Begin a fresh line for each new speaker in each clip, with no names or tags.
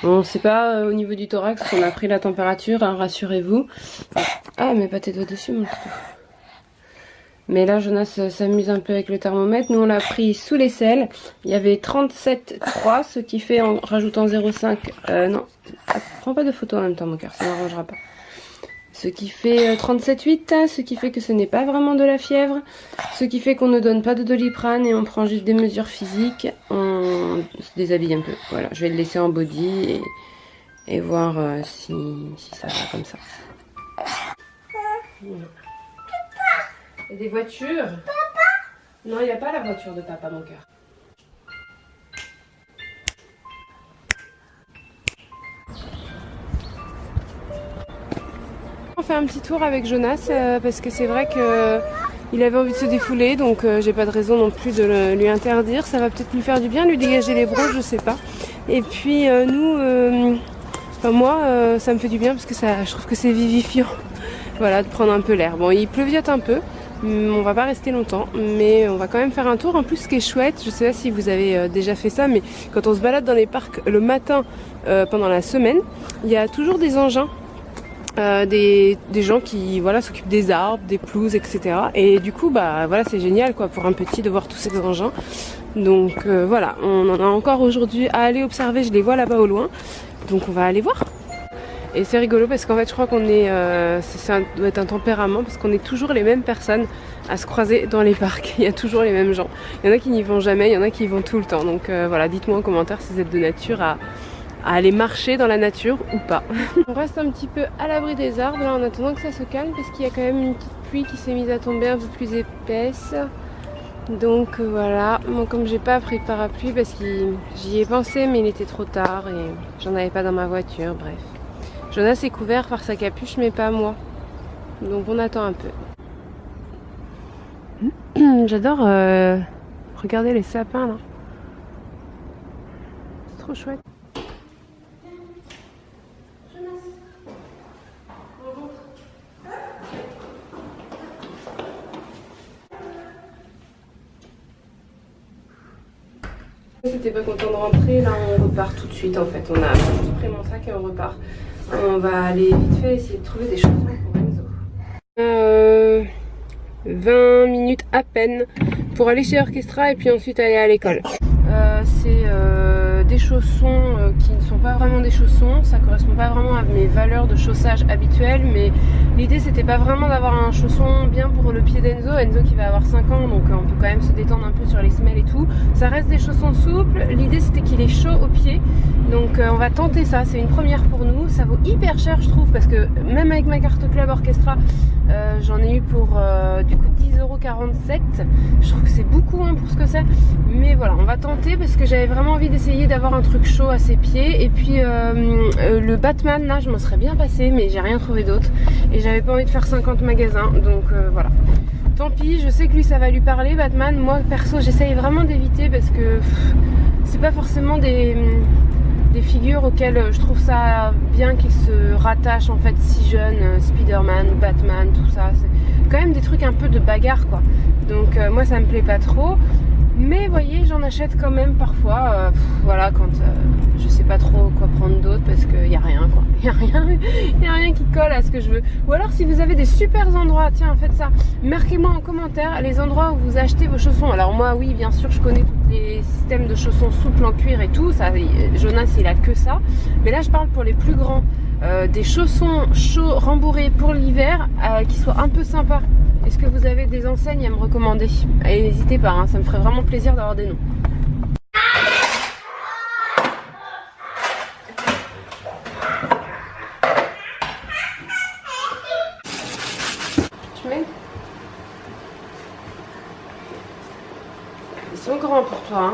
On sait pas au niveau du thorax, on a pris la température, hein, rassurez-vous. Ah, mais pas tes doigts dessus, mon trou. Mais là, Jonas s'amuse un peu avec le thermomètre. Nous, on l'a pris sous l'aisselle. Il y avait 37,3, ce qui fait, en rajoutant 0,5... non, prends pas de photo en même temps, mon cœur, ça m'arrangera pas. Ce qui fait 37,8, ce qui fait que ce n'est pas vraiment de la fièvre. Ce qui fait qu'on ne donne pas de Doliprane et on prend juste des mesures physiques. On se déshabille un peu. Voilà, je vais le laisser en body et voir si ça va comme ça. Voilà. Il y a des voitures. Papa? Non, il n'y a pas la voiture de papa, mon cœur. On fait un petit tour avec Jonas parce que c'est vrai que il avait envie de se défouler, donc j'ai pas de raison non plus de lui interdire. Ça va peut-être lui faire du bien, lui dégager les bronches, je sais pas. Et puis nous, enfin moi, ça me fait du bien parce que je trouve que c'est vivifiant. Voilà, de prendre un peu l'air. Bon, il pleuviote un peu. On va pas rester longtemps, mais on va quand même faire un tour. En plus, ce qui est chouette, je sais pas si vous avez déjà fait ça, mais quand on se balade dans les parcs le matin pendant la semaine, il y a toujours des engins, des gens qui voilà s'occupent des arbres, des pelouses, etc. Et du coup, bah voilà, c'est génial quoi pour un petit de voir tous ces engins. Donc voilà, on en a encore aujourd'hui à aller observer. Je les vois là-bas au loin, donc on va aller voir. Et c'est rigolo parce qu'en fait je crois qu'on est, ça doit être un tempérament parce qu'on est toujours les mêmes personnes à se croiser dans les parcs. Il y a toujours les mêmes gens. Il y en a qui n'y vont jamais, il y en a qui y vont tout le temps. Donc voilà, dites-moi en commentaire si vous êtes de nature à aller marcher dans la nature ou pas. On reste un petit peu à l'abri des arbres là en attendant que ça se calme parce qu'il y a quand même une petite pluie qui s'est mise à tomber un peu plus épaisse. Donc voilà, moi comme j'ai pas pris de parapluie parce que j'y ai pensé mais il était trop tard et j'en avais pas dans ma voiture, bref. Jonas est couvert par sa capuche mais pas moi. Donc on attend un peu. J'adore regarder les sapins là. C'est trop chouette. C'était pas content de rentrer, là on repart tout de suite en fait. On a juste pris mon sac et on repart. On va aller vite fait essayer de trouver des chaussons pour Enzo. 20 minutes à peine pour aller chez Orchestra et puis ensuite aller à l'école. C'est des chaussons qui ne sont pas vraiment des chaussons, ça correspond pas vraiment à mes valeurs de chaussage habituelles, mais l'idée c'était pas vraiment d'avoir un chausson bien pour le pied d'Enzo. Enzo qui va avoir 5 ans, donc on peut quand même se détendre un peu sur les semelles et tout. Ça reste des chaussons souples, l'idée c'était qu'il est chaud aux pieds, donc on va tenter ça, c'est une première pour nous. Ça vaut hyper cher je trouve, parce que même avec ma carte club Orchestra, j'en ai eu pour du coup 10,47 €. Je trouve que c'est beaucoup hein, pour ce que c'est, mais voilà, on va tenter parce que j'avais vraiment envie d'essayer d'avoir un truc chaud à ses pieds. Et puis le Batman là, je m'en serais bien passé, mais j'ai rien trouvé d'autre et j'avais pas envie de faire 50 magasins, donc voilà. Tant pis, je sais que lui ça va lui parler Batman. Moi perso j'essaye vraiment d'éviter parce que c'est pas forcément des figures auxquelles je trouve ça bien qu'ils se rattachent en fait si jeunes. Spider-Man ou Batman, tout ça, c'est quand même des trucs un peu de bagarre quoi. Donc moi ça me plaît pas trop. Mais vous voyez, j'en achète quand même parfois, voilà, quand je sais pas trop quoi prendre d'autre parce qu'il n'y a rien quoi. Il n'y a rien qui colle à ce que je veux. Ou alors si vous avez des super endroits, tiens faites ça, marquez-moi en commentaire les endroits où vous achetez vos chaussons. Alors moi oui, bien sûr, je connais tous les systèmes de chaussons souples en cuir et tout, ça, Jonas il a que ça. Mais là je parle pour les plus grands, des chaussons chauds rembourrés pour l'hiver qui soient un peu sympas. Est-ce que vous avez des enseignes à me recommander? Allez, n'hésitez pas, hein, ça me ferait vraiment plaisir d'avoir des noms. Tu mets? Ils sont grands pour toi, hein?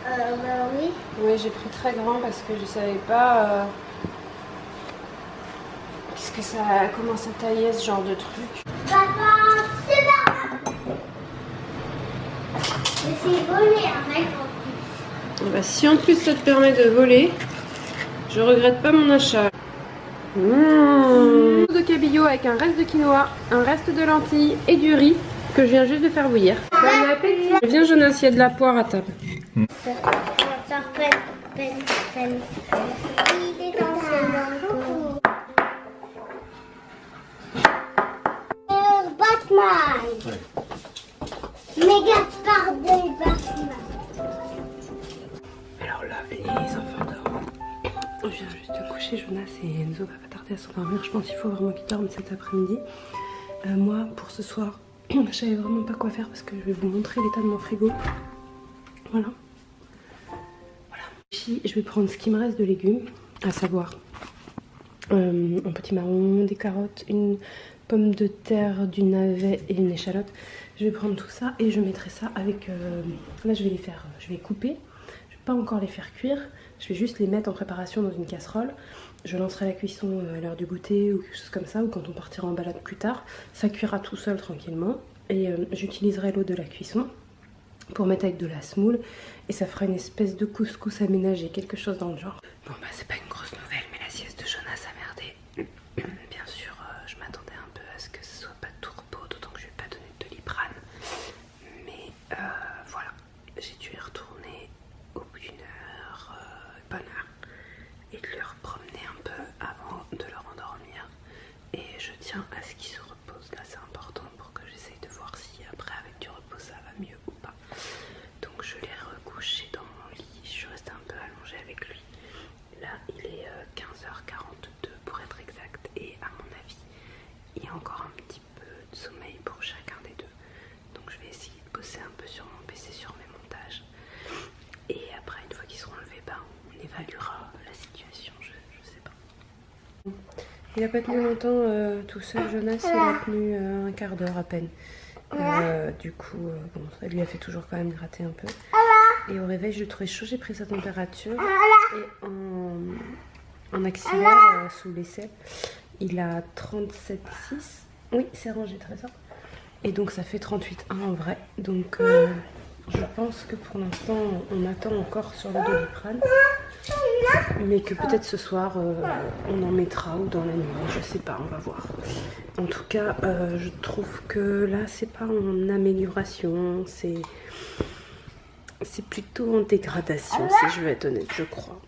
Bah oui.
Oui, j'ai pris très grand parce que je savais pas comment ça taillait ce genre de truc.
Papa, c'est là. Mais c'est volé un mec en plus.
Bah, si en plus ça te permet de voler, je regrette pas mon achat. De cabillaud avec un reste de quinoa, un reste de lentilles et du riz que je viens juste de faire bouillir. Bon appétit. Viens Jonas, il y a de la poire à table.
Il est dans ce Batman.
Ouais.
Méga pardon Batman.
Alors là, les enfants dorment. Je viens juste de coucher Jonas et Enzo va pas tarder à s'endormir. Je pense qu'il faut vraiment qu'ils dorment cet après-midi. Moi, pour ce soir, je savais vraiment pas quoi faire parce que je vais vous montrer l'état de mon frigo. Voilà. Ici, je vais prendre ce qui me reste de légumes, à savoir un petit marron, des carottes, une pomme de terre, du navet et une échalote. Je vais prendre tout ça et je mettrai ça avec... là, je vais les faire, je vais couper. Je vais pas encore les faire cuire. Je vais juste les mettre en préparation dans une casserole. Je lancerai la cuisson à l'heure du goûter ou quelque chose comme ça, ou quand on partira en balade plus tard. Ça cuira tout seul tranquillement. Et j'utiliserai l'eau de la cuisson pour mettre avec de la semoule. Et ça fera une espèce de couscous aménagé, quelque chose dans le genre. Bon bah c'est pas une grosse nouvelle, mais la sieste de Jonas a merdé. Bien sûr, je m'attendais un peu à ce que ce soit pas de tout repos, d'autant que je lui ai pas donné de Doliprane. Mais voilà, j'ai dû y retourner au bout d'une heure, bonne heure, et de leur promener un peu avant de leur endormir. Et je tiens à ce qu'ils se reposent, là c'est important pour que j'essaye de voir si après avec du repos ça va mieux ou pas. Donc je l'ai recouché dans mon lit, je suis restée un peu allongée avec lui. Là il est 15h42 pour être exact, et à mon avis il y a encore un petit peu de sommeil pour chacun des deux. Donc je vais essayer de bosser un peu sur mon PC, sur mes montages. Et après une fois qu'ils seront levés, ben, on évaluera la situation, je sais pas. Il a pas tenu longtemps tout seul, Jonas, il a tenu un quart d'heure à peine. Du coup, bon, ça lui a fait toujours quand même gratter un peu. Et au réveil, je le trouvais chaud, j'ai pris sa température. Et en axillaire, sous l'aisselle, il a 37,6. Oui, c'est rangé, Trésor. Et donc ça fait 38,1 en vrai. Donc je pense que pour l'instant, on attend encore sur le Doliprane. Mais que peut-être ce soir, on en mettra, ou dans la nuit, je sais pas, on va voir. En tout cas, je trouve que là, c'est pas en amélioration, c'est plutôt en dégradation, si je veux être honnête, je crois.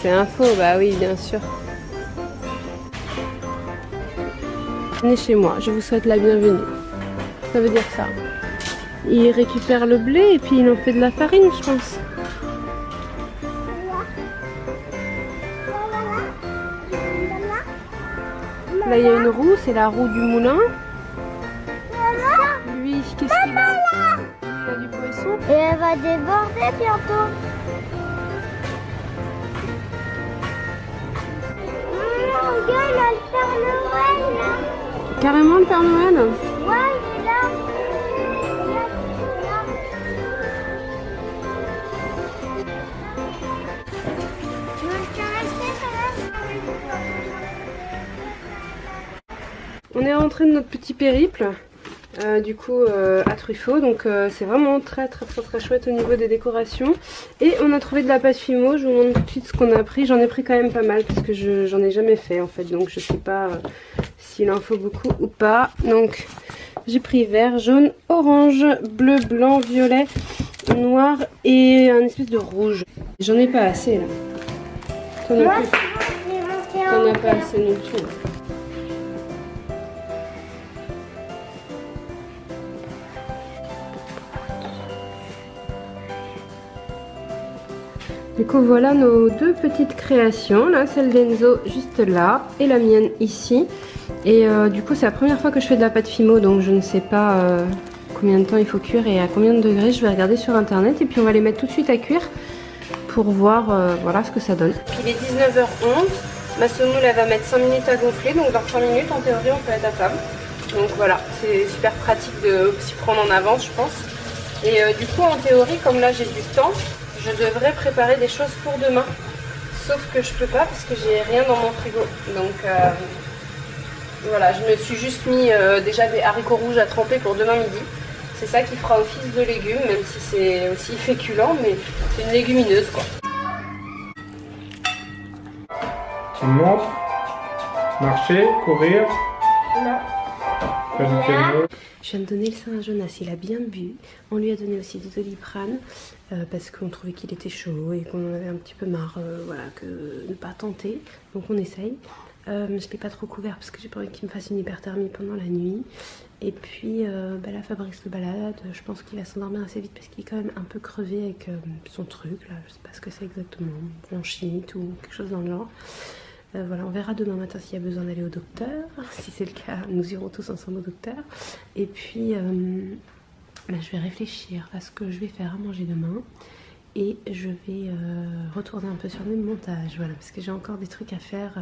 C'est un faux, bah oui, bien sûr. Venez chez moi, je vous souhaite la bienvenue. Ça veut dire ça. Il récupère le blé et puis il en fait de la farine, je pense. Là, il y a une roue, c'est la roue du moulin. Lui, qu'est-ce qu'il a? Il a du poisson.
Et elle va déborder bientôt. On gueule à le Père Noël là.
Carrément le Père Noël?
Ouais, il est là. Tu veux le caresser, ça va?
On est rentré de notre petit périple, du coup à Truffaut, donc c'est vraiment très chouette au niveau des décorations. Et on a trouvé de la pâte Fimo, je vous montre tout de suite ce qu'on a pris. J'en ai pris quand même pas mal parce que j'en ai jamais fait en fait, donc je sais pas s'il en faut beaucoup ou pas. Donc j'ai pris vert, jaune, orange, bleu, blanc, violet, noir et un espèce de rouge. J'en ai pas assez là. T'en as pas assez non plus. Du coup voilà nos deux petites créations, là celle d'Enzo juste là et la mienne ici. Et du coup c'est la première fois que je fais de la pâte Fimo, donc je ne sais pas combien de temps il faut cuire et à combien de degrés. Je vais regarder sur internet et puis on va les mettre tout de suite à cuire pour voir voilà ce que ça donne. Puis il est 19h11, ma semoule elle va mettre 5 minutes à gonfler, donc dans 5 minutes en théorie on peut être à table. Donc voilà, c'est super pratique de s'y prendre en avance je pense. Et du coup en théorie comme là j'ai du temps, je devrais préparer des choses pour demain, sauf que je peux pas parce que j'ai rien dans mon frigo. Donc voilà, je me suis juste mis déjà des haricots rouges à tremper pour demain midi. C'est ça qui fera office de légumes, même si c'est aussi féculent, mais c'est une légumineuse quoi.
Tu montes, marcher, courir.
Là. Je viens de donner le sein à Jonas, il a bien bu. On lui a donné aussi du Doliprane parce qu'on trouvait qu'il était chaud et qu'on en avait un petit peu marre voilà, de ne pas tenter. Donc on essaye. Je ne l'ai pas trop couvert parce que j'ai pas envie qu'il me fasse une hyperthermie pendant la nuit. Et puis là Fabrice le balade, je pense qu'il va s'endormir assez vite parce qu'il est quand même un peu crevé avec son truc là, je sais pas ce que c'est exactement, bronchite ou quelque chose dans le genre. Voilà, on verra demain matin s'il y a besoin d'aller au docteur. Si c'est le cas, nous irons tous ensemble au docteur. Et puis, je vais réfléchir à ce que je vais faire à manger demain. Et je vais retourner un peu sur le montage, voilà, parce que j'ai encore des trucs à faire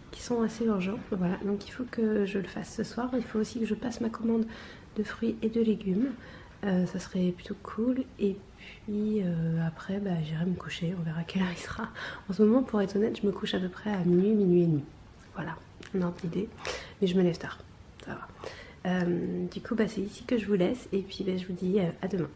qui sont assez urgents. Voilà, donc il faut que je le fasse ce soir. Il faut aussi que je passe ma commande de fruits et de légumes. Ça serait plutôt cool. Et puis après j'irai me coucher, on verra quelle heure il sera. En ce moment, pour être honnête, je me couche à peu près à minuit, minuit et demi. Voilà, un ordre d'idée. Mais je me lève tard, ça va. Du coup c'est ici que je vous laisse. Et puis je vous dis à demain.